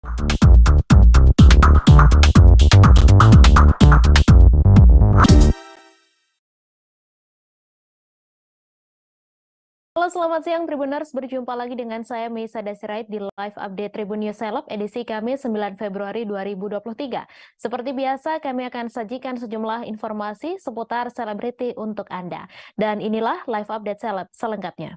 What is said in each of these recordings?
Halo, selamat siang Tribuners. Berjumpa lagi dengan saya Meisa Dasirait di Live Update Tribun News Seleb edisi Kamis 9 Februari 2023. Seperti biasa, kami akan sajikan sejumlah informasi seputar selebriti untuk Anda. Dan inilah Live Update Seleb selengkapnya.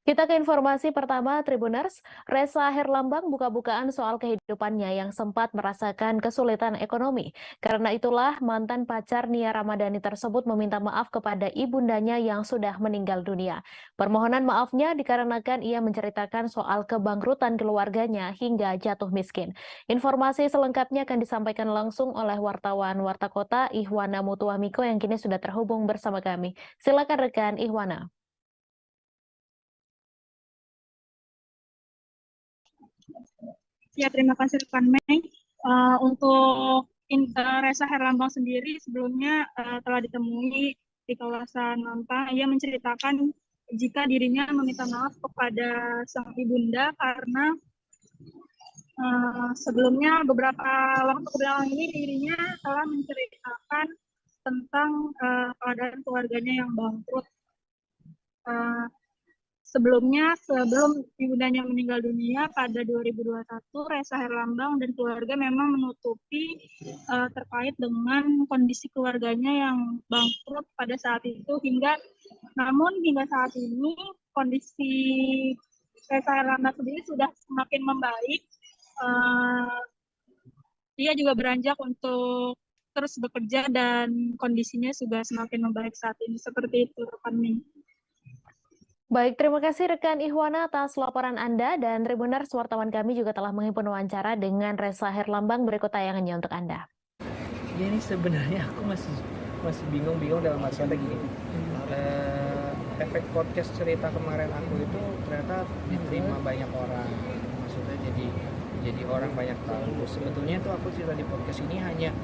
Kita ke informasi pertama, Tribuners. Ressa Herlambang buka-bukaan soal kehidupannya yang sempat merasakan kesulitan ekonomi. Karena itulah mantan pacar Nia Ramadhani tersebut meminta maaf kepada ibundanya yang sudah meninggal dunia. Permohonan maafnya dikarenakan ia menceritakan soal kebangkrutan keluarganya hingga jatuh miskin. Informasi selengkapnya akan disampaikan langsung oleh wartawan Warta Kota Ihwana Mutuamiko yang kini sudah terhubung bersama kami. Silakan rekan Ihwana. Ya, terima kasih rekan Mei. Untuk Ressa Herlambang sendiri sebelumnya telah ditemui di kawasan Mampang. Ia menceritakan jika dirinya meminta maaf kepada sang ibunda karena sebelumnya beberapa waktu belakang ini dirinya telah menceritakan tentang keadaan keluarganya yang bangkrut. Sebelum ibundanya meninggal dunia pada 2021, Ressa Herlambang dan keluarga memang menutupi terkait dengan kondisi keluarganya yang bangkrut pada saat itu namun hingga saat ini kondisi Ressa Herlambang sendiri sudah semakin membaik. Dia juga beranjak untuk terus bekerja dan kondisinya sudah semakin membaik saat ini. Seperti itu, rekan Min. Baik, terima kasih rekan Ihwana atas laporan Anda dan Tribuners wartawan kami juga telah menghimpun wawancara dengan Ressa Herlambang berikut tayangannya untuk Anda. Ya, ini sebenarnya aku masih bingung dalam arti kata gini. Efek podcast cerita kemarin aku itu ternyata diterima banyak orang. Maksudnya jadi orang banyak tahu. Sebetulnya itu aku cerita di podcast ini hanya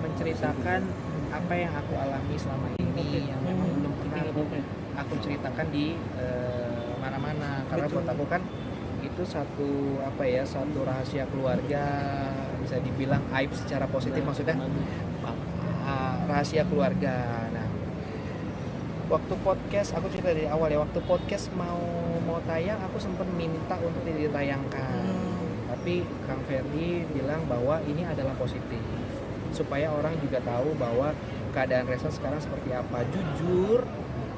menceritakan apa yang aku alami selama ini yang memang belum pernah aku ceritakan di mana-mana, karena buat aku kan itu satu rahasia keluarga, bisa dibilang aib secara positif, maksudnya rahasia keluarga. Nah, waktu podcast aku cerita dari awal ya, waktu podcast mau tayang aku sempat minta untuk ditayangkan, tapi Kang Ferdi bilang bahwa ini adalah positif supaya orang juga tahu bahwa keadaan Ressa sekarang seperti apa. Jujur,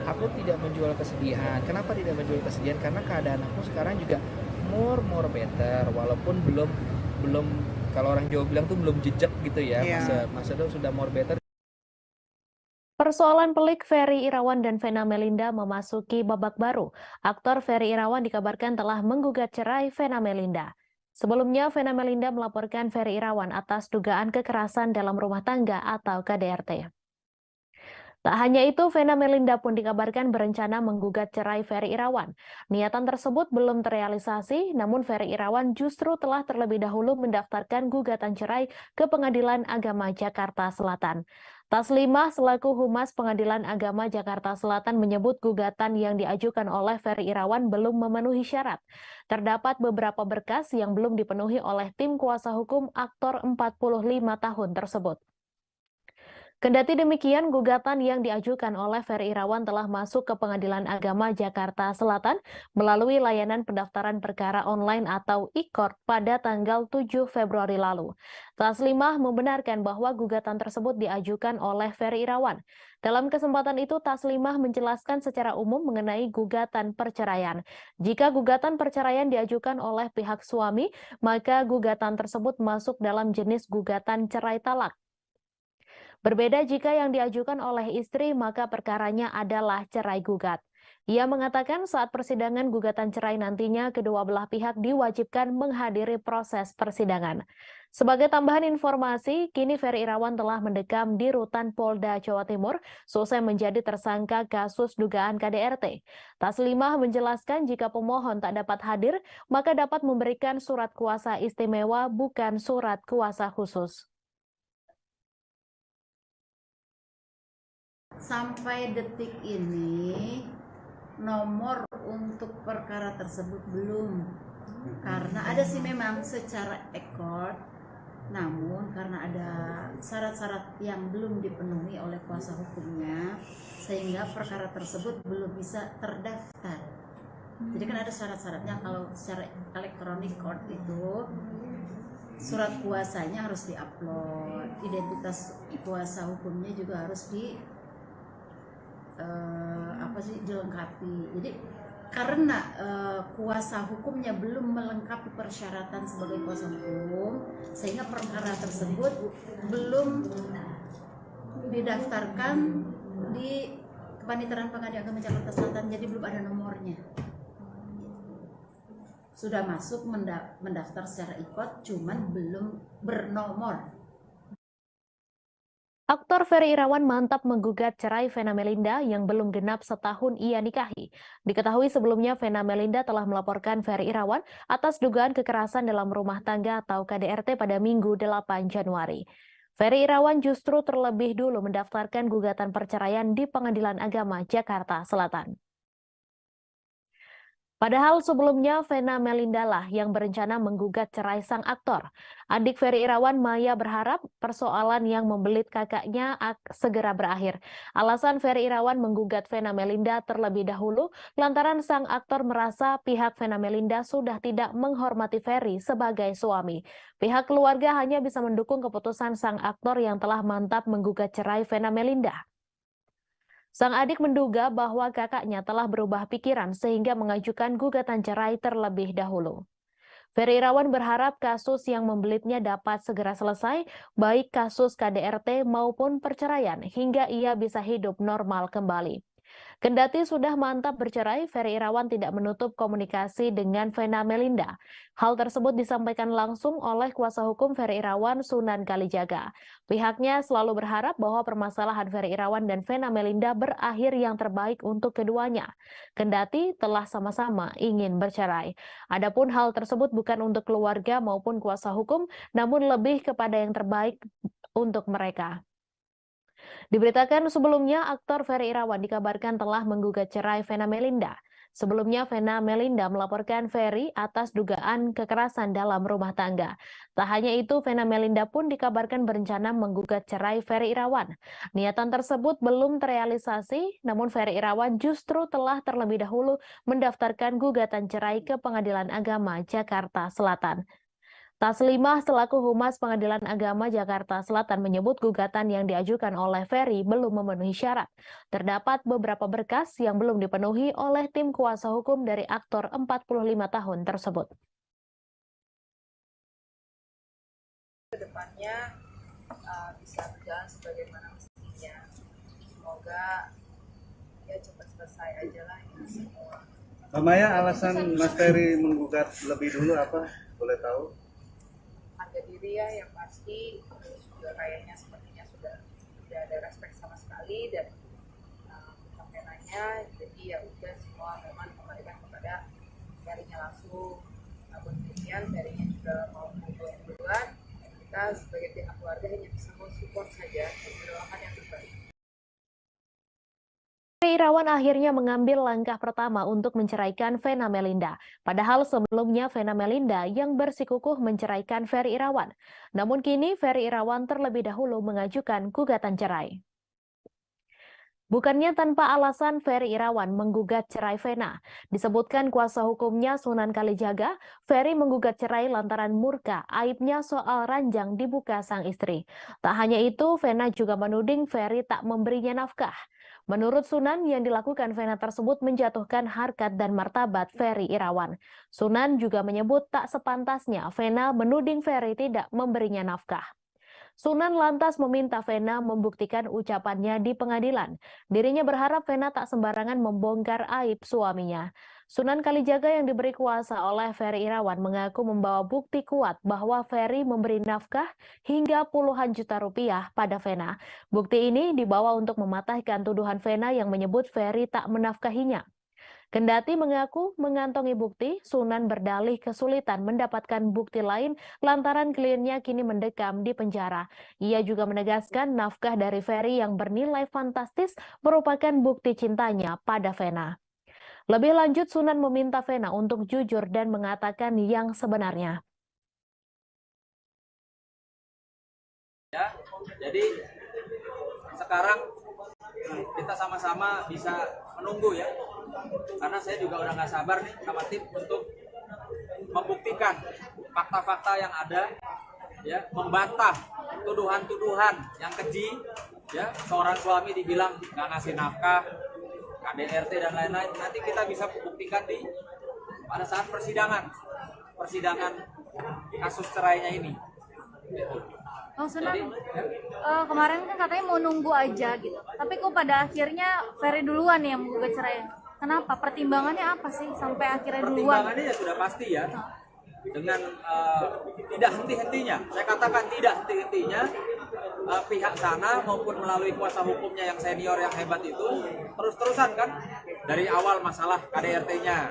aku tidak menjual kesedihan. Kenapa tidak menjual kesedihan? Karena keadaan aku sekarang juga more better, walaupun belum kalau orang Jawa bilang tuh belum jejak gitu ya. Masa itu sudah more better. Persoalan pelik Ferry Irawan dan Vena Melinda memasuki babak baru. Aktor Ferry Irawan dikabarkan telah menggugat cerai Vena Melinda. Sebelumnya, Vena Melinda melaporkan Ferry Irawan atas dugaan kekerasan dalam rumah tangga atau KDRT. Tak hanya itu, Vena Melinda pun dikabarkan berencana menggugat cerai Ferry Irawan. Niatan tersebut belum terrealisasi, namun Ferry Irawan justru telah terlebih dahulu mendaftarkan gugatan cerai ke Pengadilan Agama Jakarta Selatan. Taslimah selaku Humas Pengadilan Agama Jakarta Selatan menyebut gugatan yang diajukan oleh Ferry Irawan belum memenuhi syarat. Terdapat beberapa berkas yang belum dipenuhi oleh tim kuasa hukum aktor 45 tahun tersebut. Kendati demikian, gugatan yang diajukan oleh Ferry Irawan telah masuk ke Pengadilan Agama Jakarta Selatan melalui layanan pendaftaran perkara online atau e-court pada tanggal 7 Februari lalu. Taslimah membenarkan bahwa gugatan tersebut diajukan oleh Ferry Irawan. Dalam kesempatan itu, Taslimah menjelaskan secara umum mengenai gugatan perceraian. Jika gugatan perceraian diajukan oleh pihak suami, maka gugatan tersebut masuk dalam jenis gugatan cerai talak. Berbeda jika yang diajukan oleh istri, maka perkaranya adalah cerai gugat. Ia mengatakan saat persidangan gugatan cerai nantinya kedua belah pihak diwajibkan menghadiri proses persidangan. Sebagai tambahan informasi, kini Ferry Irawan telah mendekam di Rutan Polda Jawa Timur selesai menjadi tersangka kasus dugaan KDRT. Taslimah menjelaskan jika pemohon tak dapat hadir, maka dapat memberikan surat kuasa istimewa bukan surat kuasa khusus. Sampai detik ini nomor untuk perkara tersebut belum Karena ada sih memang secara accord, namun karena ada syarat-syarat yang belum dipenuhi oleh kuasa hukumnya, sehingga perkara tersebut belum bisa terdaftar. Jadi kan ada syarat-syaratnya. Kalau secara elektronik court itu surat kuasanya harus diupload, identitas kuasa hukumnya juga harus dilengkapi. Jadi karena kuasa hukumnya belum melengkapi persyaratan sebagai kuasa hukum, sehingga perkara tersebut belum didaftarkan di Kepanitiaan Pengadilan Agama Jakarta Selatan, jadi belum ada nomornya. Sudah masuk mendaftar secara ikut, cuman belum bernomor. Aktor Ferry Irawan mantap menggugat cerai Vena Melinda yang belum genap setahun ia nikahi. Diketahui sebelumnya Vena Melinda telah melaporkan Ferry Irawan atas dugaan kekerasan dalam rumah tangga atau KDRT pada Minggu 8 Januari. Ferry Irawan justru terlebih dulu mendaftarkan gugatan perceraian di Pengadilan Agama Jakarta Selatan. Padahal sebelumnya Vena Melinda lah yang berencana menggugat cerai sang aktor. Adik Ferry Irawan, Maya, berharap persoalan yang membelit kakaknya segera berakhir. Alasan Ferry Irawan menggugat Vena Melinda terlebih dahulu lantaran sang aktor merasa pihak Vena Melinda sudah tidak menghormati Ferry sebagai suami. Pihak keluarga hanya bisa mendukung keputusan sang aktor yang telah mantap menggugat cerai Vena Melinda. Sang adik menduga bahwa kakaknya telah berubah pikiran sehingga mengajukan gugatan cerai terlebih dahulu. Ferry Irawan berharap kasus yang membelitnya dapat segera selesai, baik kasus KDRT maupun perceraian, hingga ia bisa hidup normal kembali. Kendati sudah mantap bercerai, Ferry Irawan tidak menutup komunikasi dengan Vena Melinda. Hal tersebut disampaikan langsung oleh kuasa hukum Ferry Irawan, Sunan Kalijaga. Pihaknya selalu berharap bahwa permasalahan Ferry Irawan dan Vena Melinda berakhir yang terbaik untuk keduanya. Kendati telah sama-sama ingin bercerai. Adapun hal tersebut bukan untuk keluarga maupun kuasa hukum, namun lebih kepada yang terbaik untuk mereka. Diberitakan sebelumnya, aktor Ferry Irawan dikabarkan telah menggugat cerai Vena Melinda. Sebelumnya, Vena Melinda melaporkan Ferry atas dugaan kekerasan dalam rumah tangga. Tak hanya itu, Vena Melinda pun dikabarkan berencana menggugat cerai Ferry Irawan. Niatan tersebut belum terrealisasi, namun Ferry Irawan justru telah terlebih dahulu mendaftarkan gugatan cerai ke Pengadilan Agama Jakarta Selatan. Taslimah selaku Humas Pengadilan Agama Jakarta Selatan menyebut gugatan yang diajukan oleh Ferry belum memenuhi syarat. Terdapat beberapa berkas yang belum dipenuhi oleh tim kuasa hukum dari aktor 45 tahun tersebut. Kedepannya bisa berjalan sebagaimana mestinya. Semoga ya cepat selesai aja lah ini semua. Mbak Maya, alasan Mas Ferry menggugat lebih dulu apa? Boleh tahu? Harga diri ya yang pasti, terus juga kayaknya sepertinya sudah tidak ada respect sama sekali dan sampai nanya, jadi ya udah semua memang kembalikan kepada Ferry-nya langsung. Namun demikian Ferry-nya juga mau menggugat duluan, kita sebagai pihak keluarga hanya bisa support saja dan mendoakan yang terbaik. Ferry Irawan akhirnya mengambil langkah pertama untuk menceraikan Vena Melinda. Padahal sebelumnya Vena Melinda yang bersikukuh menceraikan Ferry Irawan. Namun kini Ferry Irawan terlebih dahulu mengajukan gugatan cerai. Bukannya tanpa alasan Ferry Irawan menggugat cerai Vena. Disebutkan kuasa hukumnya Sunan Kalijaga, Ferry menggugat cerai lantaran murka aibnya soal ranjang dibuka sang istri. Tak hanya itu, Vena juga menuding Ferry tak memberinya nafkah. Menurut Sunan, yang dilakukan Vena tersebut menjatuhkan harkat dan martabat Ferry Irawan. Sunan juga menyebut tak sepantasnya Vena menuding Ferry tidak memberinya nafkah. Sunan lantas meminta Vena membuktikan ucapannya di pengadilan. Dirinya berharap Vena tak sembarangan membongkar aib suaminya. Sunan Kalijaga yang diberi kuasa oleh Ferry Irawan mengaku membawa bukti kuat bahwa Ferry memberi nafkah hingga puluhan juta rupiah pada Vena. Bukti ini dibawa untuk mematahkan tuduhan Vena yang menyebut Ferry tak menafkahinya. Kendati mengaku mengantongi bukti, Sunan berdalih kesulitan mendapatkan bukti lain lantaran kliennya kini mendekam di penjara. Ia juga menegaskan nafkah dari Ferry yang bernilai fantastis merupakan bukti cintanya pada Vena. Lebih lanjut, Sunan meminta Vena untuk jujur dan mengatakan yang sebenarnya. Ya, jadi sekarang kita sama-sama bisa menunggu ya, karena saya juga udah nggak sabar nih sama tim untuk membuktikan fakta-fakta yang ada, ya, membantah tuduhan-tuduhan yang keji, ya, seorang suami dibilang nggak ngasih nafkah, KDRT dan lain-lain. Nanti kita bisa buktikan pada saat persidangan kasus cerainya ini. Bang Sunan, kemarin kan katanya mau nunggu aja gitu. Tapi kok pada akhirnya Ferry duluan yang menggugat cerai. Kenapa? Pertimbangannya apa sih sampai akhirnya duluan? Pertimbangannya ya sudah pasti ya. Dengan tidak henti-hentinya, saya katakan tidak henti-hentinya, pihak sana maupun melalui kuasa hukumnya yang senior yang hebat itu terus-terusan kan, dari awal masalah KDRT-nya,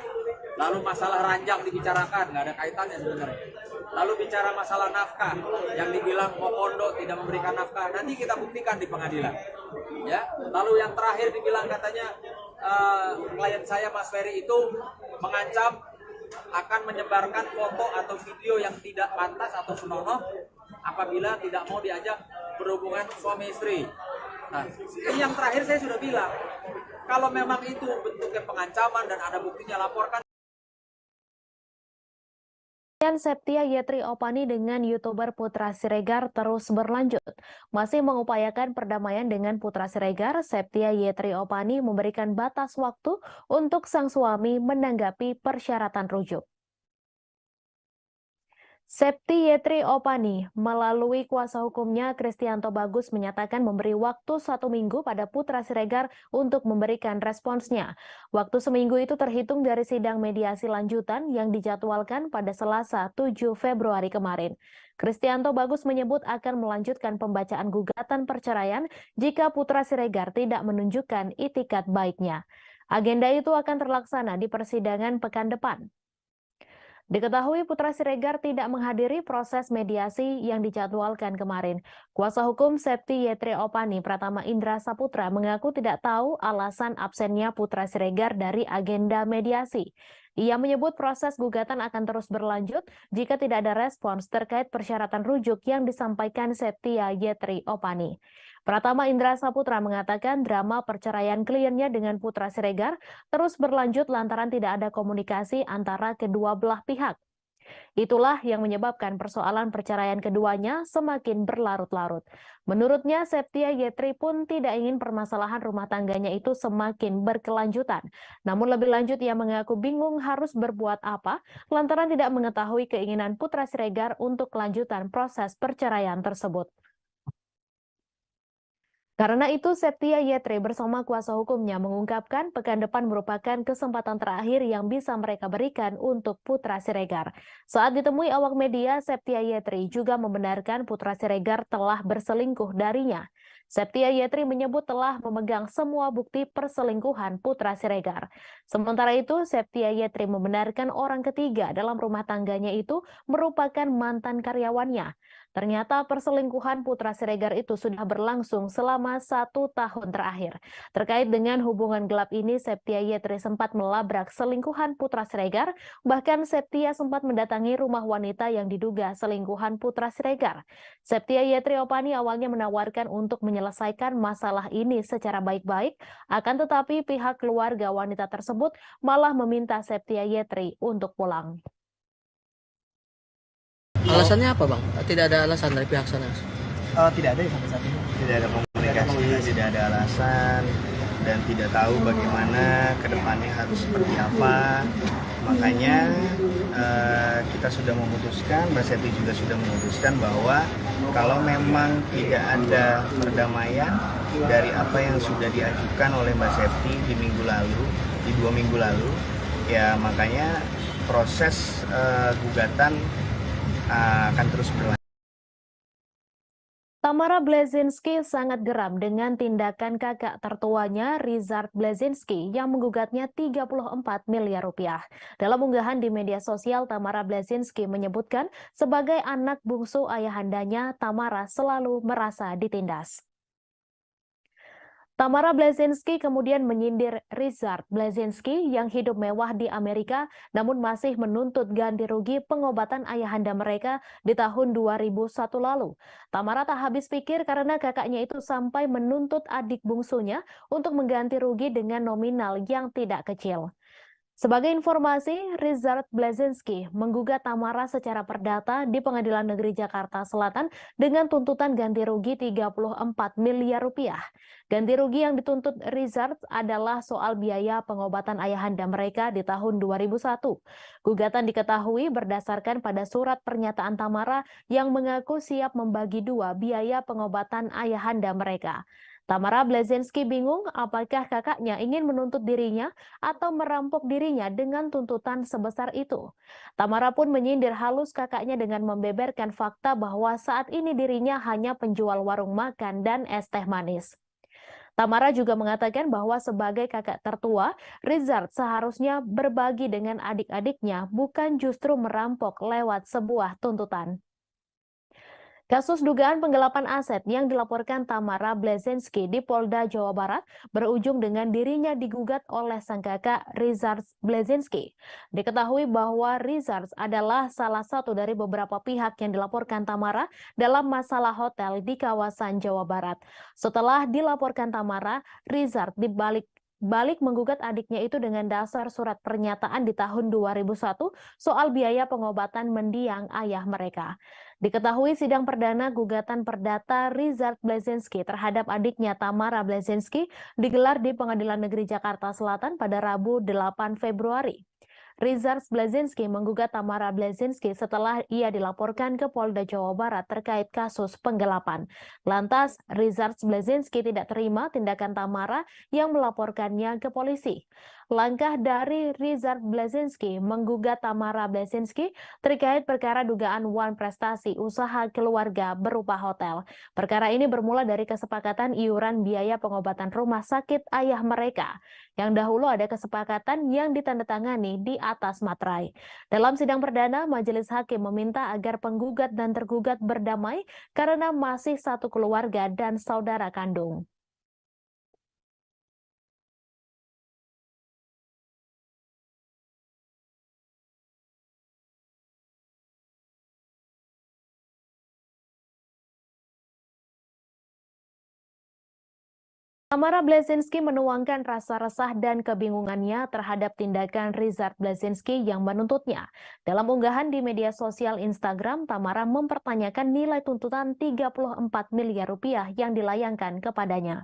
lalu masalah ranjang dibicarakan, nggak ada kaitannya sebenarnya. Lalu bicara masalah nafkah, yang dibilang Mokondo tidak memberikan nafkah, nanti kita buktikan di pengadilan. Ya, lalu yang terakhir dibilang katanya klien saya Mas Ferry itu mengancam akan menyebarkan foto atau video yang tidak pantas atau senonoh apabila tidak mau diajak berhubungan suami istri. Nah, ini yang terakhir saya sudah bilang, kalau memang itu bentuknya pengancaman dan ada buktinya, laporkan. Septia Yetri Opani dengan YouTuber Putra Siregar terus berlanjut. Masih mengupayakan perdamaian dengan Putra Siregar, Septia Yetri Opani memberikan batas waktu untuk sang suami menanggapi persyaratan rujuk. Septia Yetri Opani melalui kuasa hukumnya Kristianto Bagus menyatakan memberi waktu 1 minggu pada Putra Siregar untuk memberikan responsnya. Waktu seminggu itu terhitung dari sidang mediasi lanjutan yang dijadwalkan pada Selasa 7 Februari kemarin. Kristianto Bagus menyebut akan melanjutkan pembacaan gugatan perceraian jika Putra Siregar tidak menunjukkan itikat baiknya. Agenda itu akan terlaksana di persidangan pekan depan. Diketahui Putra Siregar tidak menghadiri proses mediasi yang dijadwalkan kemarin. Kuasa hukum Septia Yetri Opani, Pratama Indra Saputra, mengaku tidak tahu alasan absennya Putra Siregar dari agenda mediasi. Ia menyebut proses gugatan akan terus berlanjut jika tidak ada respons terkait persyaratan rujuk yang disampaikan Septia Yetri Opani. Pratama Indra Saputra mengatakan drama perceraian kliennya dengan Putra Siregar terus berlanjut lantaran tidak ada komunikasi antara kedua belah pihak. Itulah yang menyebabkan persoalan perceraian keduanya semakin berlarut-larut. Menurutnya, Septia Yetri pun tidak ingin permasalahan rumah tangganya itu semakin berkelanjutan. Namun lebih lanjut, ia mengaku bingung harus berbuat apa lantaran tidak mengetahui keinginan Putra Siregar untuk kelanjutan proses perceraian tersebut. Karena itu, Septia Yetri bersama kuasa hukumnya mengungkapkan pekan depan merupakan kesempatan terakhir yang bisa mereka berikan untuk Putra Siregar. Saat ditemui awak media, Septia Yetri juga membenarkan Putra Siregar telah berselingkuh darinya. Septia Yetri menyebut telah memegang semua bukti perselingkuhan Putra Siregar. Sementara itu, Septia Yetri membenarkan orang ketiga dalam rumah tangganya itu merupakan mantan karyawannya. Ternyata perselingkuhan Putra Siregar itu sudah berlangsung selama 1 tahun terakhir. Terkait dengan hubungan gelap ini, Septia Yetri sempat melabrak selingkuhan Putra Siregar, bahkan Septia sempat mendatangi rumah wanita yang diduga selingkuhan Putra Siregar. Septia Yetri Opani awalnya menawarkan untuk menyelesaikan masalah ini secara baik-baik, akan tetapi pihak keluarga wanita tersebut malah meminta Septia Yetri untuk pulang. Alasannya apa, Bang? Tidak ada alasan dari pihak sana? Tidak ada ya sampai saat ini. Tidak ada komunikasi, tidak ada alasan, dan tidak tahu bagaimana ke depannya harus seperti apa. Makanya kita sudah memutuskan, Mbak Septi juga sudah memutuskan bahwa kalau memang tidak ada perdamaian dari apa yang sudah diajukan oleh Mbak Septi di 2 minggu lalu, ya makanya proses gugatan akan terus berlanjut. Tamara Blazinski sangat geram dengan tindakan kakak tertuanya Richard Blazinski yang menggugatnya 34 miliar rupiah. Dalam unggahan di media sosial, Tamara Blazinski menyebutkan sebagai anak bungsu ayahandanya, Tamara selalu merasa ditindas. Tamara Blazinski kemudian menyindir Richard Blazinski yang hidup mewah di Amerika namun masih menuntut ganti rugi pengobatan ayahanda mereka di tahun 2001 lalu. Tamara tak habis pikir karena kakaknya itu sampai menuntut adik bungsunya untuk mengganti rugi dengan nominal yang tidak kecil. Sebagai informasi, Richard Blazinski menggugat Tamara secara perdata di Pengadilan Negeri Jakarta Selatan dengan tuntutan ganti rugi 34 miliar rupiah. Ganti rugi yang dituntut Richard adalah soal biaya pengobatan ayahanda mereka di tahun 2001. Gugatan diketahui berdasarkan pada surat pernyataan Tamara yang mengaku siap membagi dua biaya pengobatan ayahanda mereka. Tamara Blazinski bingung apakah kakaknya ingin menuntut dirinya atau merampok dirinya dengan tuntutan sebesar itu. Tamara pun menyindir halus kakaknya dengan membeberkan fakta bahwa saat ini dirinya hanya penjual warung makan dan es teh manis. Tamara juga mengatakan bahwa sebagai kakak tertua, Richard seharusnya berbagi dengan adik-adiknya, bukan justru merampok lewat sebuah tuntutan. Kasus dugaan penggelapan aset yang dilaporkan Tamara Blazinski di Polda Jawa Barat berujung dengan dirinya digugat oleh sang kakak Richard Blazinski. Diketahui bahwa Richard adalah salah satu dari beberapa pihak yang dilaporkan Tamara dalam masalah hotel di kawasan Jawa Barat. Setelah dilaporkan Tamara, Richard balik menggugat adiknya itu dengan dasar surat pernyataan di tahun 2001 soal biaya pengobatan mendiang ayah mereka. Diketahui sidang perdana gugatan perdata Richard Blazinski terhadap adiknya Tamara Blazinski digelar di Pengadilan Negeri Jakarta Selatan pada Rabu 8 Februari. Richard Blazinski menggugat Tamara Blazinski setelah ia dilaporkan ke Polda Jawa Barat terkait kasus penggelapan. Lantas, Richard Blazinski tidak terima tindakan Tamara yang melaporkannya ke polisi. Langkah dari Richard Blazinski menggugat Tamara Blazinski terkait perkara dugaan uang prestasi usaha keluarga berupa hotel. Perkara ini bermula dari kesepakatan iuran biaya pengobatan rumah sakit ayah mereka. Yang dahulu ada kesepakatan yang ditandatangani di atas materai. Dalam sidang perdana, majelis hakim meminta agar penggugat dan tergugat berdamai karena masih satu keluarga dan saudara kandung. Tamara Blazinski menuangkan rasa resah dan kebingungannya terhadap tindakan Richard Blazinski yang menuntutnya. Dalam unggahan di media sosial Instagram, Tamara mempertanyakan nilai tuntutan 34 miliar rupiah yang dilayangkan kepadanya.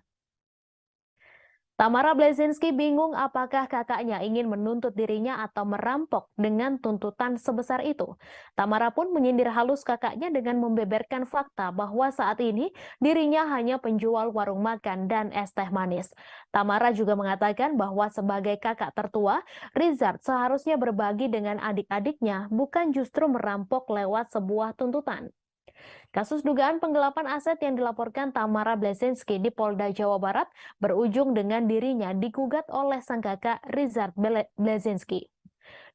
Tamara Blazinski bingung apakah kakaknya ingin menuntut dirinya atau merampok dengan tuntutan sebesar itu. Tamara pun menyindir halus kakaknya dengan membeberkan fakta bahwa saat ini dirinya hanya penjual warung makan dan es teh manis. Tamara juga mengatakan bahwa sebagai kakak tertua, Richard seharusnya berbagi dengan adik-adiknya, bukan justru merampok lewat sebuah tuntutan. Kasus dugaan penggelapan aset yang dilaporkan Tamara Blazinski di Polda Jawa Barat berujung dengan dirinya digugat oleh sang kakak Richard Blazinski.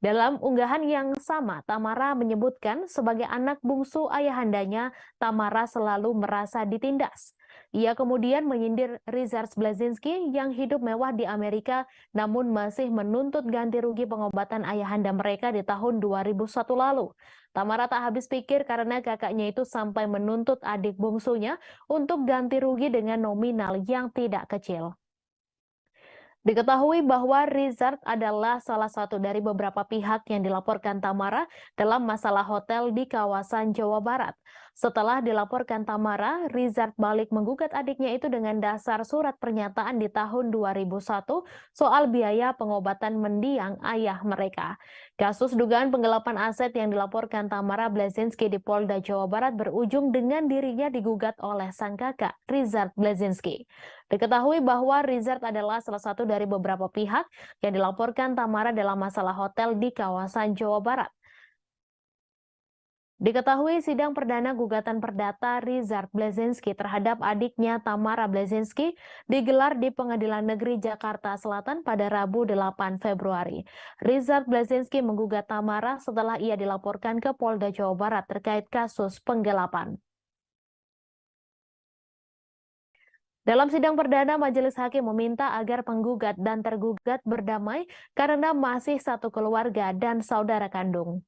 Dalam unggahan yang sama, Tamara menyebutkan sebagai anak bungsu ayahandanya, Tamara selalu merasa ditindas. Ia kemudian menyindir Richard Blazinski yang hidup mewah di Amerika namun masih menuntut ganti rugi pengobatan ayahanda mereka di tahun 2001 lalu. Tamara tak habis pikir karena kakaknya itu sampai menuntut adik bungsunya untuk ganti rugi dengan nominal yang tidak kecil. Diketahui bahwa Richard adalah salah satu dari beberapa pihak yang dilaporkan Tamara dalam masalah hotel di kawasan Jawa Barat. Setelah dilaporkan Tamara, Richard balik menggugat adiknya itu dengan dasar surat pernyataan di tahun 2001 soal biaya pengobatan mendiang ayah mereka. Kasus dugaan penggelapan aset yang dilaporkan Tamara Blazinski di Polda Jawa Barat berujung dengan dirinya digugat oleh sang kakak, Richard Blazinski. Diketahui bahwa Richard adalah salah satu dari beberapa pihak yang dilaporkan Tamara dalam masalah hotel di kawasan Jawa Barat. Diketahui sidang perdana gugatan perdata Richard Blazinski terhadap adiknya Tamara Blazinski digelar di Pengadilan Negeri Jakarta Selatan pada Rabu 8 Februari. Richard Blazinski menggugat Tamara setelah ia dilaporkan ke Polda Jawa Barat terkait kasus penggelapan. Dalam sidang perdana, majelis hakim meminta agar penggugat dan tergugat berdamai karena masih satu keluarga dan saudara kandung.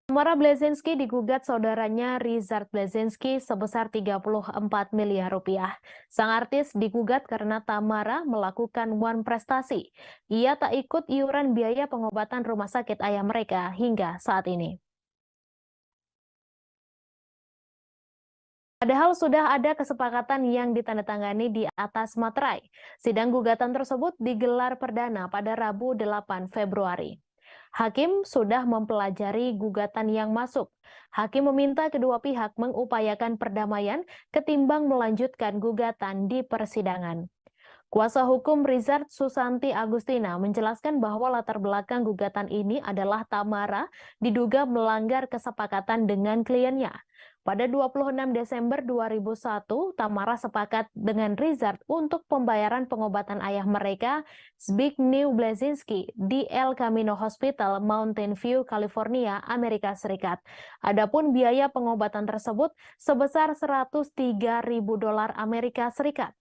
Tamara Bleszinski digugat saudaranya Richard Bleszinski sebesar 34 miliar rupiah. Sang artis digugat karena Tamara melakukan one prestasi. Ia tak ikut iuran biaya pengobatan rumah sakit ayah mereka hingga saat ini. Padahal sudah ada kesepakatan yang ditandatangani di atas materai. Sidang gugatan tersebut digelar perdana pada Rabu 8 Februari. Hakim sudah mempelajari gugatan yang masuk. Hakim meminta kedua pihak mengupayakan perdamaian ketimbang melanjutkan gugatan di persidangan. Kuasa hukum Richard Susanti Agustina menjelaskan bahwa latar belakang gugatan ini adalah Tamara diduga melanggar kesepakatan dengan kliennya. Pada 26 Desember 2001, Tamara sepakat dengan Richard untuk pembayaran pengobatan ayah mereka, Zbigniew Bleszinski, di El Camino Hospital, Mountain View, California, Amerika Serikat. Adapun biaya pengobatan tersebut sebesar $103.000 Amerika Serikat.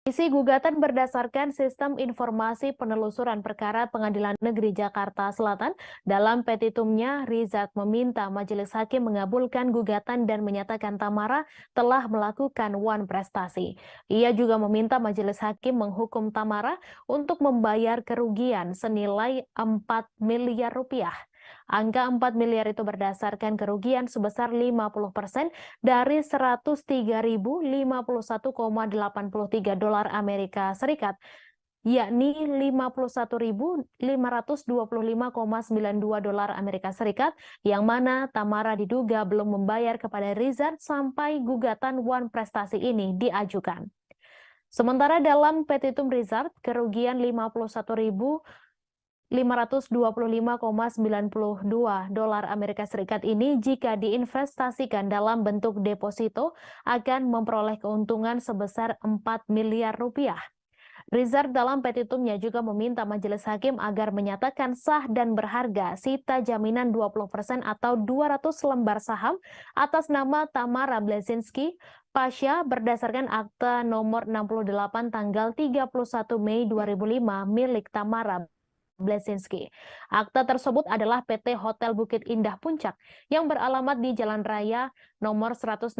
Isi gugatan berdasarkan Sistem Informasi Penelusuran Perkara Pengadilan Negeri Jakarta Selatan. Dalam petitumnya, Richard meminta majelis hakim mengabulkan gugatan dan menyatakan Tamara telah melakukan one prestasi. Ia juga meminta majelis hakim menghukum Tamara untuk membayar kerugian senilai 4 miliar rupiah. Angka 4 miliar itu berdasarkan kerugian sebesar 50% dari $103.051,83 Amerika Serikat, yakni $51.525,92 Amerika Serikat, yang mana Tamara diduga belum membayar kepada Richard sampai gugatan one prestasi ini diajukan. Sementara dalam petitum Richard, kerugian $525,92 Amerika Serikat ini jika diinvestasikan dalam bentuk deposito akan memperoleh keuntungan sebesar 4 miliar rupiah. Richard dalam petitumnya juga meminta majelis hakim agar menyatakan sah dan berharga sita jaminan 20% atau 200 lembar saham atas nama Tamara Bleszinski Pasha berdasarkan akta nomor 68 tanggal 31 Mei 2005 milik Tamara Bleszinski. Akta tersebut adalah PT Hotel Bukit Indah Puncak yang beralamat di Jalan Raya nomor 116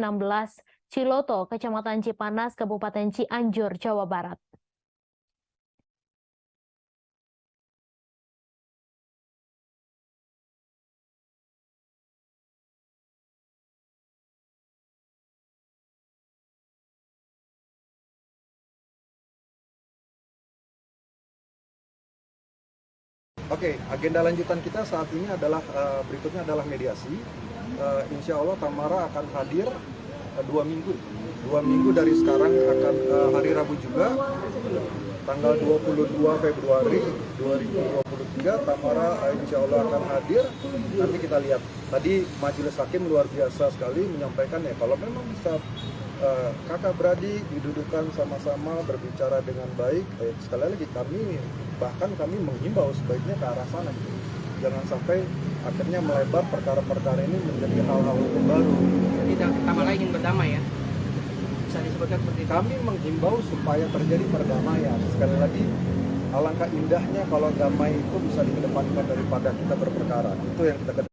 Ciloto, Kecamatan Cipanas, Kabupaten Cianjur, Jawa Barat. Oke, agenda lanjutan kita saat ini adalah berikutnya adalah mediasi. Insya Allah Tamara akan hadir 2 minggu. 2 minggu dari sekarang akan hari Rabu juga, tanggal 22 Februari 2023 Tamara insya Allah akan hadir. Nanti kita lihat. Tadi majelis hakim luar biasa sekali menyampaikan ya kalau memang bisa kakak beradik didudukan sama-sama berbicara dengan baik. Sekali lagi kami menghimbau sebaiknya ke arah sana gitu. Jangan sampai akhirnya melebar perkara-perkara ini menjadi hal-hal hukum baru. Jadi Tamara ingin berdamai ya? Bisa disebutkan seperti itu? Kami menghimbau supaya terjadi perdamaian. Sekali lagi, alangkah indahnya kalau damai itu bisa dikedepankan daripada kita berperkara. Itu yang kita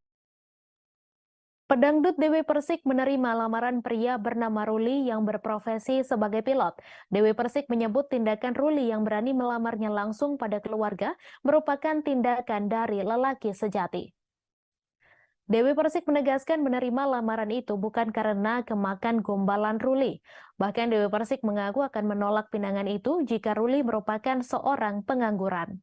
Pedangdut Dewi Persik menerima lamaran pria bernama Ruli yang berprofesi sebagai pilot. Dewi Persik menyebut tindakan Ruli yang berani melamarnya langsung pada keluarga merupakan tindakan dari lelaki sejati. Dewi Persik menegaskan menerima lamaran itu bukan karena kemakan gombalan Ruli. Bahkan Dewi Persik mengaku akan menolak pinangan itu jika Ruli merupakan seorang pengangguran.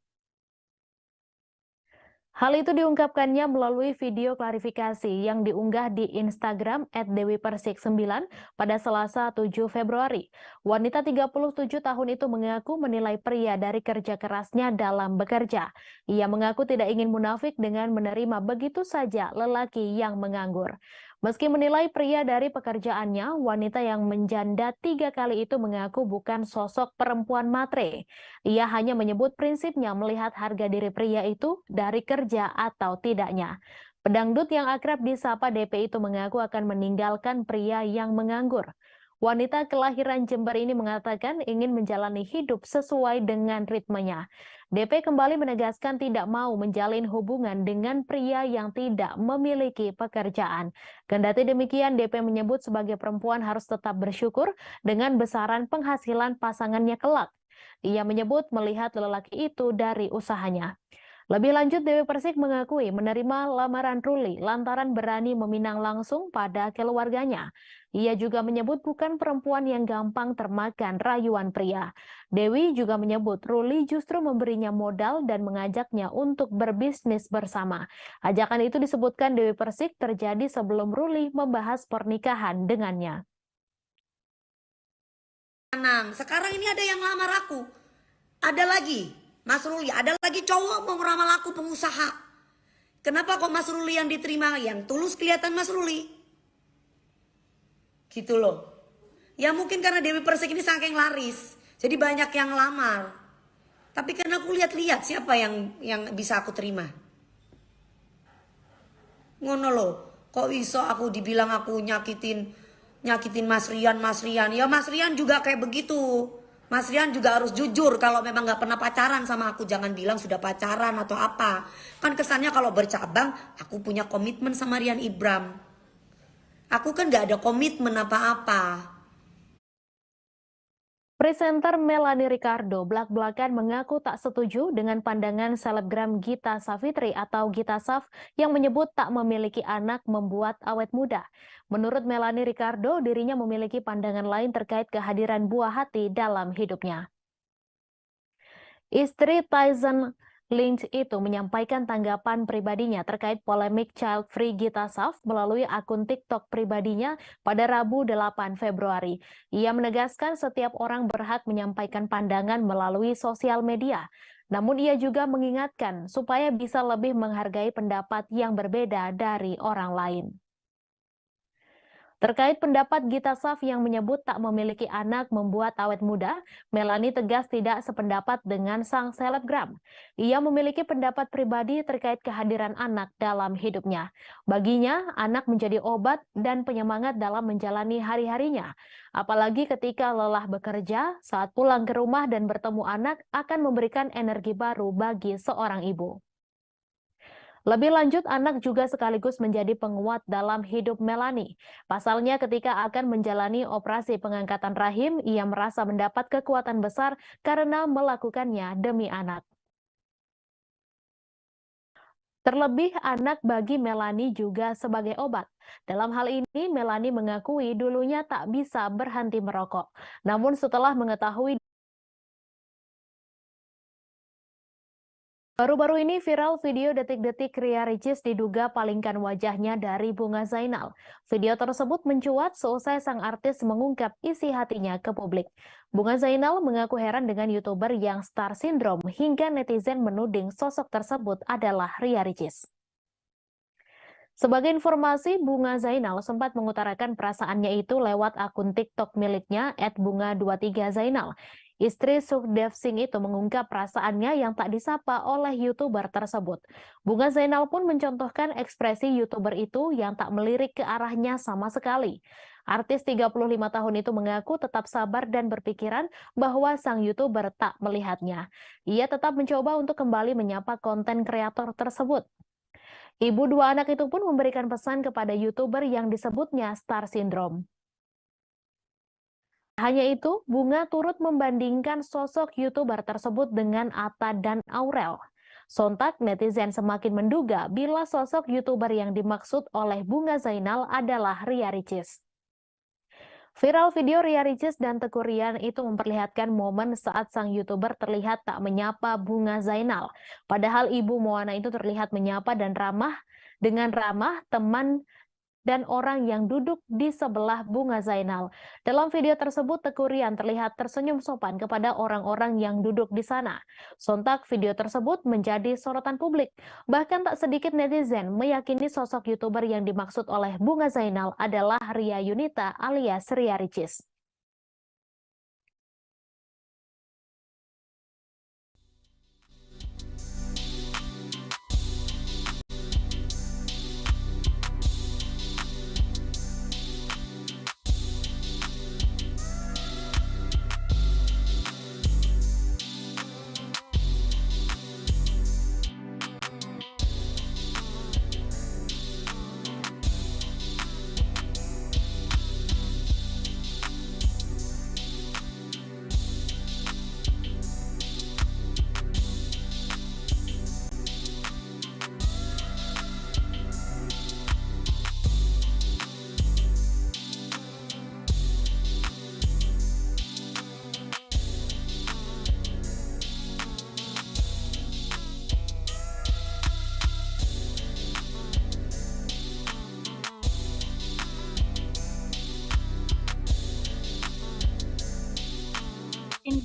Hal itu diungkapkannya melalui video klarifikasi yang diunggah di Instagram @dewipersik9 pada Selasa 7 Februari. Wanita 37 tahun itu mengaku menilai pria dari kerja kerasnya dalam bekerja. Ia mengaku tidak ingin munafik dengan menerima begitu saja lelaki yang menganggur. Meski menilai pria dari pekerjaannya, wanita yang menjanda 3 kali itu mengaku bukan sosok perempuan matre. Ia hanya menyebut prinsipnya melihat harga diri pria itu dari kerja atau tidaknya. Pedangdut yang akrab disapa DP itu mengaku akan meninggalkan pria yang menganggur. Wanita kelahiran Jember ini mengatakan ingin menjalani hidup sesuai dengan ritmenya. DP kembali menegaskan tidak mau menjalin hubungan dengan pria yang tidak memiliki pekerjaan. Kendati demikian, DP menyebut sebagai perempuan harus tetap bersyukur dengan besaran penghasilan pasangannya kelak. Ia menyebut melihat lelaki itu dari usahanya. Lebih lanjut, Dewi Persik mengakui menerima lamaran Ruli lantaran berani meminang langsung pada keluarganya. Ia juga menyebut bukan perempuan yang gampang termakan rayuan pria. Dewi juga menyebut Ruli justru memberinya modal dan mengajaknya untuk berbisnis bersama. Ajakan itu disebutkan Dewi Persik terjadi sebelum Ruli membahas pernikahan dengannya. Sekarang ini ada yang lamar aku. Ada lagi. Mas Ruli, ada lagi cowok mau ngeramal aku pengusaha. Kenapa kok Mas Ruli yang diterima? Yang tulus kelihatan Mas Ruli. Gitu loh. Ya mungkin karena Dewi Persik ini saking laris. Jadi banyak yang lamar. Tapi karena aku lihat-lihat siapa yang bisa aku terima. Ngono loh. Kok iso aku dibilang aku nyakitin Mas Rian. Ya Mas Rian juga kayak begitu. Mas Rian juga harus jujur kalau memang gak pernah pacaran sama aku. Jangan bilang sudah pacaran atau apa. Kan kesannya kalau bercabang, aku punya komitmen sama Rian Ibram. Aku kan gak ada komitmen apa-apa. Presenter Melanie Ricardo belak-belakan mengaku tak setuju dengan pandangan selebgram Gita Savitri atau Gita Saf yang menyebut tak memiliki anak membuat awet muda. Menurut Melanie Ricardo, dirinya memiliki pandangan lain terkait kehadiran buah hati dalam hidupnya. Istri Tyson Lynch itu menyampaikan tanggapan pribadinya terkait polemik child free Gita Saf melalui akun TikTok pribadinya pada Rabu 8 Februari. Ia menegaskan setiap orang berhak menyampaikan pandangan melalui sosial media. Namun ia juga mengingatkan supaya bisa lebih menghargai pendapat yang berbeda dari orang lain. Terkait pendapat Gita Saf yang menyebut tak memiliki anak membuat awet muda, Melanie tegas tidak sependapat dengan sang selebgram. Ia memiliki pendapat pribadi terkait kehadiran anak dalam hidupnya. Baginya, anak menjadi obat dan penyemangat dalam menjalani hari-harinya. Apalagi ketika lelah bekerja, saat pulang ke rumah dan bertemu anak akan memberikan energi baru bagi seorang ibu. Lebih lanjut, anak juga sekaligus menjadi penguat dalam hidup Melanie. Pasalnya ketika akan menjalani operasi pengangkatan rahim, ia merasa mendapat kekuatan besar karena melakukannya demi anak. Terlebih, anak bagi Melanie juga sebagai obat. Dalam hal ini, Melanie mengakui dulunya tak bisa berhenti merokok. Namun setelah mengetahui baru-baru ini viral video detik-detik Ria Ricis diduga palingkan wajahnya dari Bunga Zainal. Video tersebut mencuat seusai sang artis mengungkap isi hatinya ke publik. Bunga Zainal mengaku heran dengan YouTuber yang star syndrome hingga netizen menuding sosok tersebut adalah Ria Ricis. Sebagai informasi, Bunga Zainal sempat mengutarakan perasaannya itu lewat akun TikTok miliknya @bunga23zainal. Istri Sukhdev Singh itu mengungkap perasaannya yang tak disapa oleh YouTuber tersebut. Bunga Zainal pun mencontohkan ekspresi YouTuber itu yang tak melirik ke arahnya sama sekali. Artis 35 tahun itu mengaku tetap sabar dan berpikiran bahwa sang YouTuber tak melihatnya. Ia tetap mencoba untuk kembali menyapa konten kreator tersebut. Ibu dua anak itu pun memberikan pesan kepada YouTuber yang disebutnya Star Syndrome. Hanya itu, Bunga turut membandingkan sosok YouTuber tersebut dengan Atta dan Aurel. Sontak netizen semakin menduga bila sosok YouTuber yang dimaksud oleh Bunga Zainal adalah Ria Ricis. Viral video Ria Ricis dan Teuku Ryan itu memperlihatkan momen saat sang YouTuber terlihat tak menyapa Bunga Zainal. Padahal ibu Moana itu terlihat menyapa dan ramah teman dan orang yang duduk di sebelah Bunga Zainal. Dalam video tersebut, Teuku Ryan terlihat tersenyum sopan kepada orang-orang yang duduk di sana. Sontak video tersebut menjadi sorotan publik. Bahkan tak sedikit netizen meyakini sosok YouTuber yang dimaksud oleh Bunga Zainal adalah Ria Yunita alias Ria Ricis.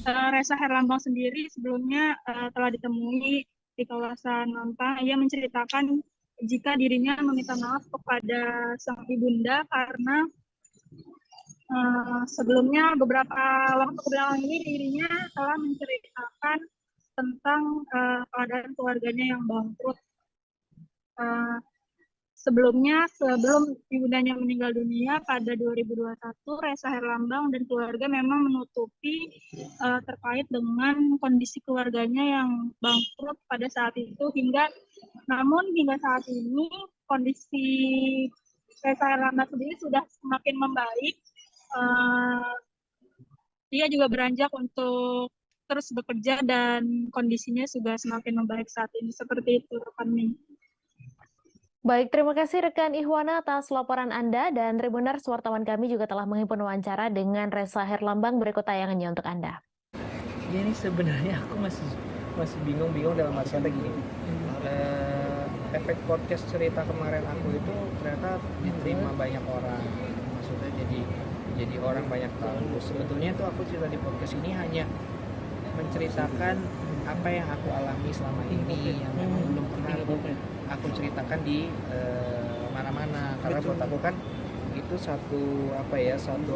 Reza Herlambang sendiri sebelumnya telah ditemui di kawasan Mampang. Ia menceritakan jika dirinya meminta maaf kepada sang ibunda karena sebelumnya beberapa waktu belakang ini dirinya telah menceritakan tentang keadaan keluarganya yang bangkrut. Sebelum ibundanya meninggal dunia pada 2021, Reza Herlambang dan keluarga memang menutupi terkait dengan kondisi keluarganya yang bangkrut pada saat itu namun hingga saat ini kondisi Reza Herlambang sendiri sudah semakin membaik. Dia juga beranjak untuk terus bekerja dan kondisinya sudah semakin membaik saat ini. Seperti itu, rekan Ming. Baik, terima kasih rekan Ihwana atas laporan Anda, dan Tribuners wartawan kami juga telah menghimpun wawancara dengan Reza Herlambang. Berikut tayangannya untuk Anda. Ya, ini sebenarnya aku masih bingung dalam artian gini. Efek podcast cerita kemarin aku itu ternyata diterima banyak orang. Maksudnya jadi orang banyak tahu. Sebetulnya itu aku cerita di podcast ini hanya menceritakan apa yang aku alami selama ini yang memang belum pernah aku ceritakan di mana-mana, karena buat aku kan itu satu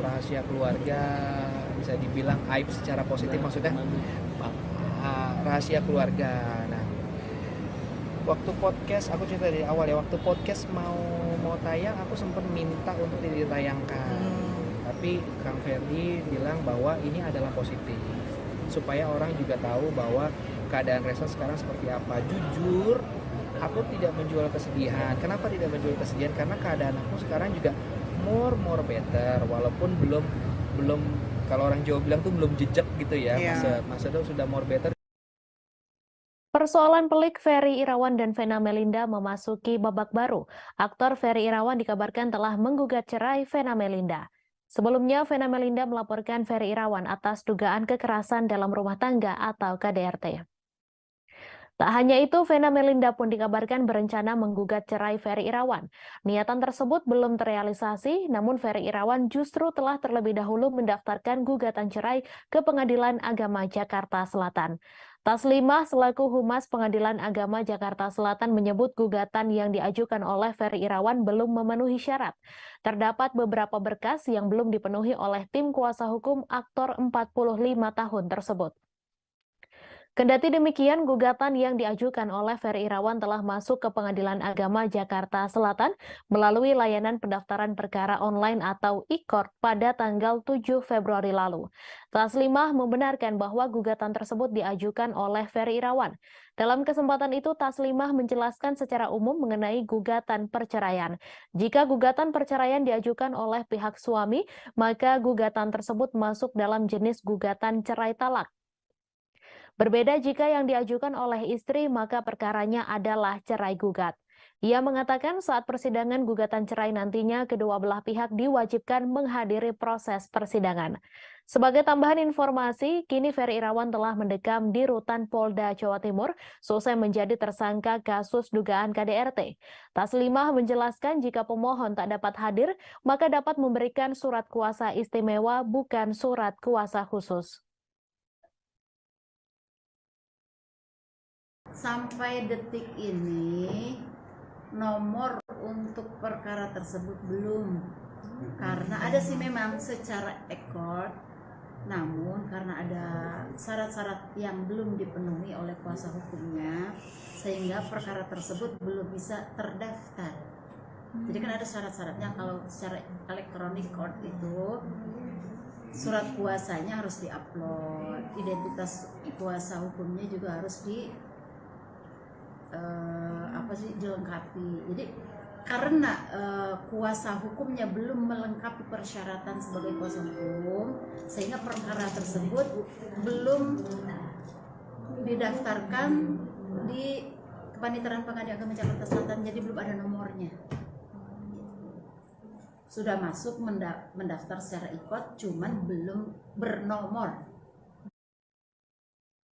rahasia keluarga, bisa dibilang aib secara positif, maksudnya rahasia keluarga. Nah, waktu podcast aku cerita dari awal ya, waktu podcast mau tayang aku sempat minta untuk tidak ditayangkan, tapi Kang Ferdi bilang bahwa ini adalah positif supaya orang juga tahu bahwa keadaan Reza sekarang seperti apa. Jujur, aku tidak menjual kesedihan. Kenapa tidak menjual kesedihan? Karena keadaan aku sekarang juga more better, walaupun belum kalau orang Jawa bilang tuh belum jejak gitu ya. Maksudnya sudah more better. Persoalan pelik Ferry Irawan dan Vena Melinda memasuki babak baru. Aktor Ferry Irawan dikabarkan telah menggugat cerai Vena Melinda. Sebelumnya, Vena Melinda melaporkan Ferry Irawan atas dugaan kekerasan dalam rumah tangga atau KDRT. Tak hanya itu, Vena Melinda pun dikabarkan berencana menggugat cerai Ferry Irawan. Niatan tersebut belum terrealisasi, namun Ferry Irawan justru telah terlebih dahulu mendaftarkan gugatan cerai ke Pengadilan Agama Jakarta Selatan. Taslimah selaku Humas Pengadilan Agama Jakarta Selatan menyebut gugatan yang diajukan oleh Ferry Irawan belum memenuhi syarat. Terdapat beberapa berkas yang belum dipenuhi oleh tim kuasa hukum aktor 45 tahun tersebut. Kendati demikian, gugatan yang diajukan oleh Ferry Irawan telah masuk ke Pengadilan Agama Jakarta Selatan melalui layanan pendaftaran perkara online atau e-court pada tanggal 7 Februari lalu. Taslimah membenarkan bahwa gugatan tersebut diajukan oleh Ferry Irawan. Dalam kesempatan itu, Taslimah menjelaskan secara umum mengenai gugatan perceraian. Jika gugatan perceraian diajukan oleh pihak suami, maka gugatan tersebut masuk dalam jenis gugatan cerai talak. Berbeda jika yang diajukan oleh istri, maka perkaranya adalah cerai gugat. Ia mengatakan saat persidangan gugatan cerai nantinya kedua belah pihak diwajibkan menghadiri proses persidangan. Sebagai tambahan informasi, kini Ferry Irawan telah mendekam di Rutan Polda Jawa Timur selesai menjadi tersangka kasus dugaan KDRT. Taslimah menjelaskan jika pemohon tak dapat hadir, maka dapat memberikan surat kuasa istimewa bukan surat kuasa khusus. Sampai detik ini nomor untuk perkara tersebut belum, karena ada sih memang secara ekor, namun karena ada syarat-syarat yang belum dipenuhi oleh kuasa hukumnya sehingga perkara tersebut belum bisa terdaftar. Jadi kan ada syarat-syaratnya, kalau secara elektronik court itu surat kuasanya harus diupload, identitas kuasa hukumnya juga harus dilengkapi. Jadi karena kuasa hukumnya belum melengkapi persyaratan sebagai kuasa hukum, sehingga perkara tersebut belum didaftarkan di Kepaniteraan Pengadilan Agama Jakarta Selatan, jadi belum ada nomornya. Sudah masuk mendaftar secara ikut, cuman belum bernomor.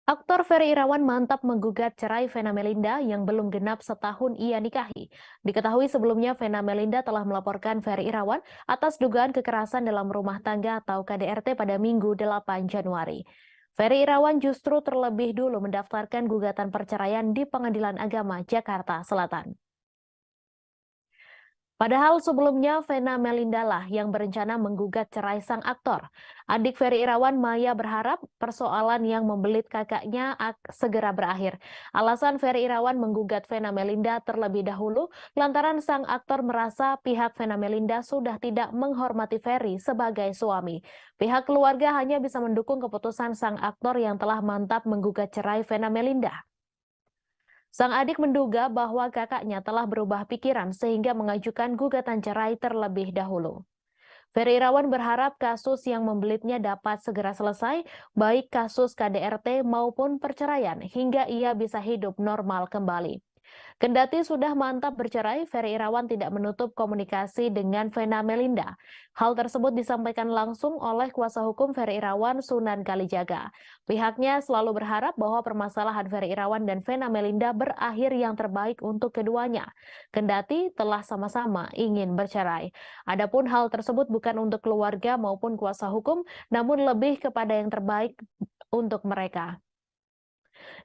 Aktor Ferry Irawan mantap menggugat cerai Vena Melinda yang belum genap setahun ia nikahi. Diketahui sebelumnya Vena Melinda telah melaporkan Ferry Irawan atas dugaan kekerasan dalam rumah tangga atau KDRT pada Minggu 8 Januari. Ferry Irawan justru terlebih dulu mendaftarkan gugatan perceraian di Pengadilan Agama Jakarta Selatan. Padahal sebelumnya Vena Melinda lah yang berencana menggugat cerai sang aktor. Adik Ferry Irawan, Maya, berharap persoalan yang membelit kakaknya segera berakhir. Alasan Ferry Irawan menggugat Vena Melinda terlebih dahulu lantaran sang aktor merasa pihak Vena Melinda sudah tidak menghormati Ferry sebagai suami. Pihak keluarga hanya bisa mendukung keputusan sang aktor yang telah mantap menggugat cerai Vena Melinda. Sang adik menduga bahwa kakaknya telah berubah pikiran sehingga mengajukan gugatan cerai terlebih dahulu. Ferry Irawan berharap kasus yang membelitnya dapat segera selesai, baik kasus KDRT maupun perceraian, hingga ia bisa hidup normal kembali. Kendati sudah mantap bercerai, Ferry Irawan tidak menutup komunikasi dengan Vena Melinda. Hal tersebut disampaikan langsung oleh kuasa hukum Ferry Irawan, Sunan Kalijaga. Pihaknya selalu berharap bahwa permasalahan Ferry Irawan dan Vena Melinda berakhir yang terbaik untuk keduanya. Kendati telah sama-sama ingin bercerai. Adapun hal tersebut bukan untuk keluarga maupun kuasa hukum, namun lebih kepada yang terbaik untuk mereka.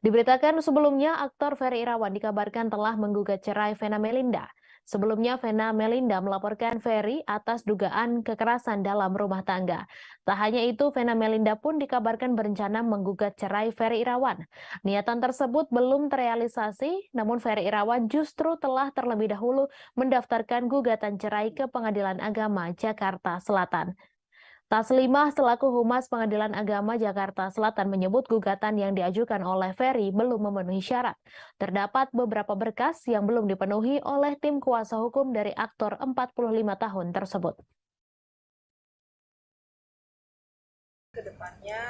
Diberitakan sebelumnya, aktor Ferry Irawan dikabarkan telah menggugat cerai Vena Melinda. Sebelumnya, Vena Melinda melaporkan Ferry atas dugaan kekerasan dalam rumah tangga. Tak hanya itu, Vena Melinda pun dikabarkan berencana menggugat cerai Ferry Irawan. Niatan tersebut belum terrealisasi, namun Ferry Irawan justru telah terlebih dahulu mendaftarkan gugatan cerai ke Pengadilan Agama Jakarta Selatan. Taslimah selaku Humas Pengadilan Agama Jakarta Selatan menyebut gugatan yang diajukan oleh Ferry belum memenuhi syarat. Terdapat beberapa berkas yang belum dipenuhi oleh tim kuasa hukum dari aktor 45 tahun tersebut. Kedepannya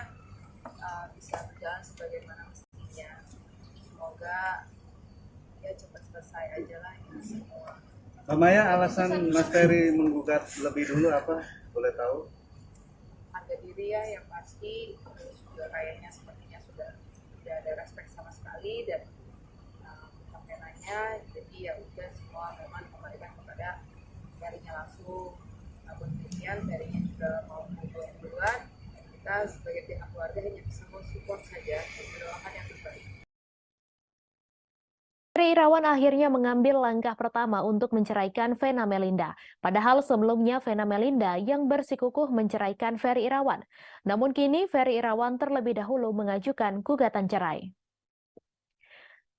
bisa berjalan sebagaimana mestinya. Semoga ya cepat selesai aja lah ini semua. Mbak Maya, alasan Mas Ferry menggugat lebih dulu apa? Boleh tahu? Harga diri ya, yang pasti terus juga kayaknya sepertinya sudah tidak ada respek sama sekali, dan sampai nanya, jadi ya udah semua memang kembalikan kepada Ferry-nya langsung. Namun demikian Ferry-nya juga mau move duluan, kita sebagai pihak keluarga hanya bisa support saja, mendoakan yang terbaik. Ferry Irawan akhirnya mengambil langkah pertama untuk menceraikan Vena Melinda. Padahal sebelumnya Vena Melinda yang bersikukuh menceraikan Ferry Irawan. Namun kini Ferry Irawan terlebih dahulu mengajukan gugatan cerai.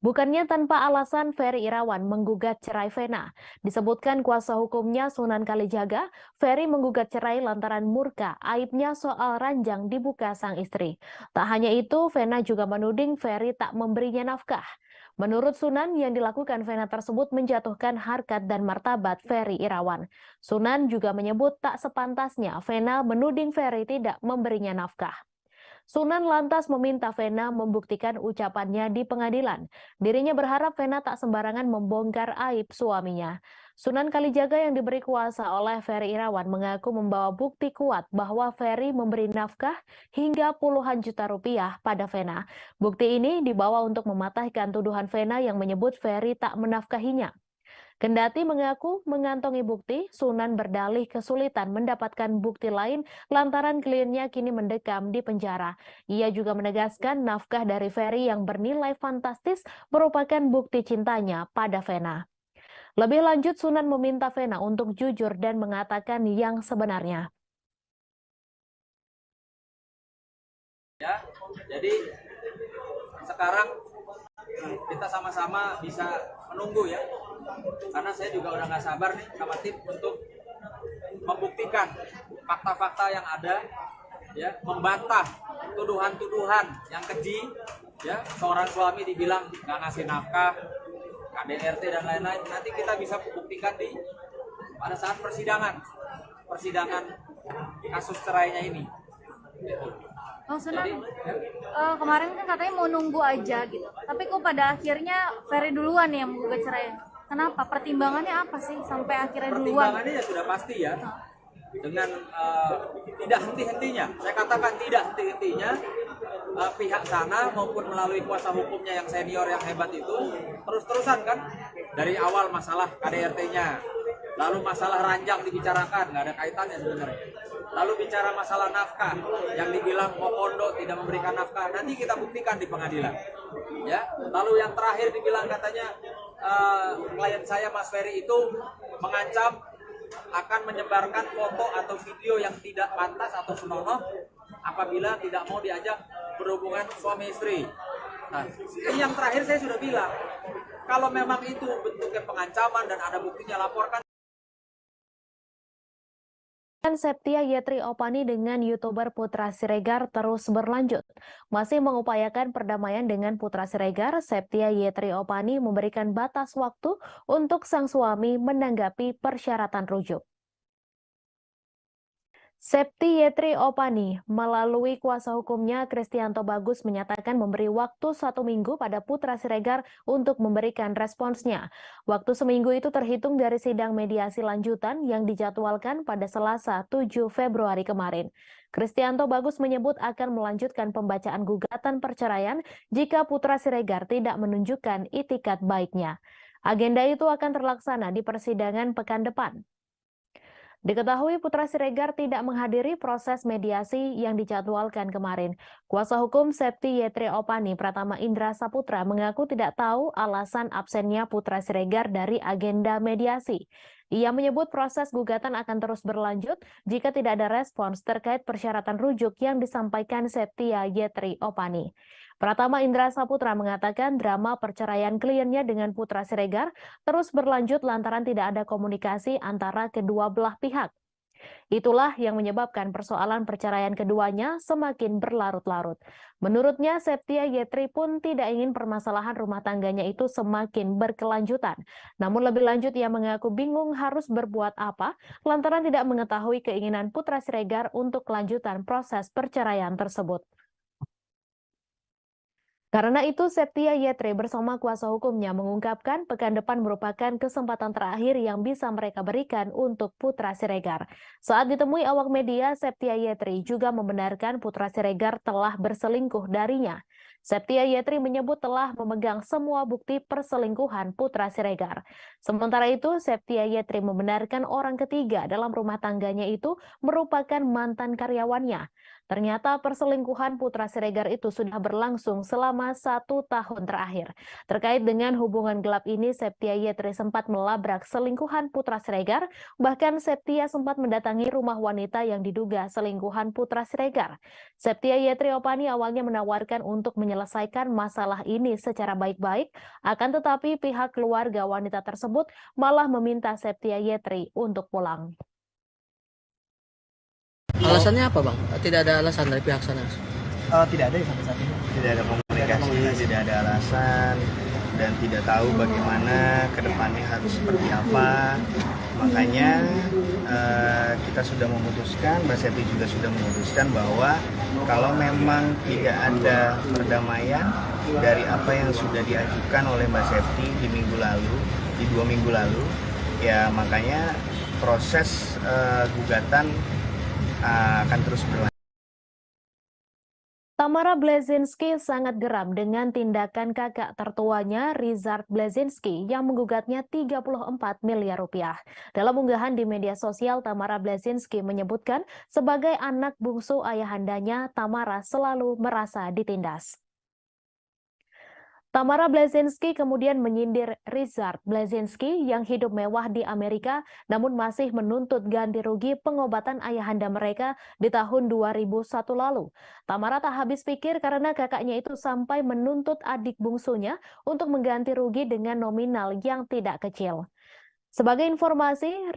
Bukannya tanpa alasan Ferry Irawan menggugat cerai Vena. Disebutkan kuasa hukumnya Sunan Kalijaga, Ferry menggugat cerai lantaran murka aibnya soal ranjang dibuka sang istri. Tak hanya itu, Vena juga menuding Ferry tak memberinya nafkah. Menurut Sunan, yang dilakukan Vena tersebut menjatuhkan harkat dan martabat Ferry Irawan. Sunan juga menyebut tak sepantasnya Vena menuding Ferry tidak memberinya nafkah. Sunan lantas meminta Vena membuktikan ucapannya di pengadilan. Dirinya berharap Vena tak sembarangan membongkar aib suaminya. Sunan Kalijaga yang diberi kuasa oleh Ferry Irawan mengaku membawa bukti kuat bahwa Ferry memberi nafkah hingga puluhan juta rupiah pada Vena. Bukti ini dibawa untuk mematahkan tuduhan Vena yang menyebut Ferry tak menafkahinya. Kendati mengaku mengantongi bukti, Sunan berdalih kesulitan mendapatkan bukti lain lantaran kliennya kini mendekam di penjara. Ia juga menegaskan nafkah dari Ferry yang bernilai fantastis merupakan bukti cintanya pada Vena. Lebih lanjut, Sunan meminta Vena untuk jujur dan mengatakan yang sebenarnya. Ya, jadi sekarang kita sama-sama bisa menunggu ya, karena saya juga udah nggak sabar nih sama tim untuk membuktikan fakta-fakta yang ada, ya, membantah tuduhan-tuduhan yang keji, ya, seorang suami dibilang nggak ngasih nafkah, KDRT dan lain-lain. Nanti kita bisa buktikan pada saat persidangan kasus cerainya ini. Gitu. Oh, Sunan, kemarin kan katanya mau nunggu aja gitu. Tapi kok pada akhirnya Ferry duluan yang menggugat cerai. Kenapa? Pertimbangannya apa sih sampai akhirnya duluan? Pertimbangannya ya sudah pasti ya. Dengan tidak henti-hentinya, saya katakan tidak henti-hentinya, pihak sana maupun melalui kuasa hukumnya yang senior yang hebat itu terus-terusan kan, dari awal masalah KDRT-nya, lalu masalah ranjang dibicarakan, nggak ada kaitannya sebenarnya. Lalu bicara masalah nafkah, yang dibilang Mokondo tidak memberikan nafkah, nanti kita buktikan di pengadilan. Ya, lalu yang terakhir dibilang katanya klien saya Mas Ferry itu mengancam akan menyebarkan foto atau video yang tidak pantas atau senonoh apabila tidak mau diajak berhubungan suami istri. Nah, ini yang terakhir saya sudah bilang, kalau memang itu bentuknya pengancaman dan ada buktinya, laporkan. Septia Yetri Opani dengan YouTuber Putra Siregar terus berlanjut. Masih mengupayakan perdamaian dengan Putra Siregar, Septia Yetri Opani memberikan batas waktu untuk sang suami menanggapi persyaratan rujuk. Septi Yetri Opani melalui kuasa hukumnya Kristianto Bagus menyatakan memberi waktu 1 minggu pada Putra Siregar untuk memberikan responsnya. Waktu seminggu itu terhitung dari sidang mediasi lanjutan yang dijadwalkan pada Selasa 7 Februari kemarin. Kristianto Bagus menyebut akan melanjutkan pembacaan gugatan perceraian jika Putra Siregar tidak menunjukkan itikat baiknya. Agenda itu akan terlaksana di persidangan pekan depan. Diketahui Putra Siregar tidak menghadiri proses mediasi yang dijadwalkan kemarin. Kuasa hukum Septi Yetri Opani Pratama Indra Saputra mengaku tidak tahu alasan absennya Putra Siregar dari agenda mediasi. Ia menyebut proses gugatan akan terus berlanjut jika tidak ada respons terkait persyaratan rujuk yang disampaikan Septia Yetri Opani. Pratama Indra Saputra mengatakan drama perceraian kliennya dengan Putra Siregar terus berlanjut lantaran tidak ada komunikasi antara kedua belah pihak. Itulah yang menyebabkan persoalan perceraian keduanya semakin berlarut-larut. Menurutnya, Septia Yetri pun tidak ingin permasalahan rumah tangganya itu semakin berkelanjutan. Namun lebih lanjut, ia mengaku bingung harus berbuat apa lantaran tidak mengetahui keinginan Putra Siregar untuk kelanjutan proses perceraian tersebut. Karena itu, Septia Yetri bersama kuasa hukumnya mengungkapkan pekan depan merupakan kesempatan terakhir yang bisa mereka berikan untuk Putra Siregar. Saat ditemui awak media, Septia Yetri juga membenarkan Putra Siregar telah berselingkuh darinya. Septia Yetri menyebut telah memegang semua bukti perselingkuhan Putra Siregar. Sementara itu, Septia Yetri membenarkan orang ketiga dalam rumah tangganya itu merupakan mantan karyawannya. Ternyata perselingkuhan Putra Siregar itu sudah berlangsung selama 1 tahun terakhir. Terkait dengan hubungan gelap ini, Septia Yetri sempat melabrak selingkuhan Putra Siregar, bahkan Septia sempat mendatangi rumah wanita yang diduga selingkuhan Putra Siregar. Septia Yetri Opani awalnya menawarkan untuk menyelesaikan masalah ini secara baik-baik, akan tetapi pihak keluarga wanita tersebut malah meminta Septia Yetri untuk pulang. Alasannya apa, Bang? Tidak ada alasan dari pihak sana? Tidak ada ya sampai saat ini. Tidak ada komunikasi, tidak ada alasan. dan tidak tahu bagaimana kedepannya harus seperti apa. Makanya kita sudah memutuskan, Mbak Septi juga sudah memutuskan bahwa kalau memang tidak ada perdamaian dari apa yang sudah diajukan oleh Mbak Septi di 2 minggu lalu, ya makanya proses gugatan akan terus berlanjut. Tamara Blazinski sangat geram dengan tindakan kakak tertuanya Richard Blazinski yang menggugatnya 34 miliar rupiah. Dalam unggahan di media sosial, Tamara Blazinski menyebutkan sebagai anak bungsu ayahandanya, Tamara selalu merasa ditindas. Tamara Blazinski kemudian menyindir Richard Blazinski yang hidup mewah di Amerika namun masih menuntut ganti rugi pengobatan ayahanda mereka di tahun 2001 lalu. Tamara tak habis pikir karena kakaknya itu sampai menuntut adik bungsunya untuk mengganti rugi dengan nominal yang tidak kecil. Sebagai informasi,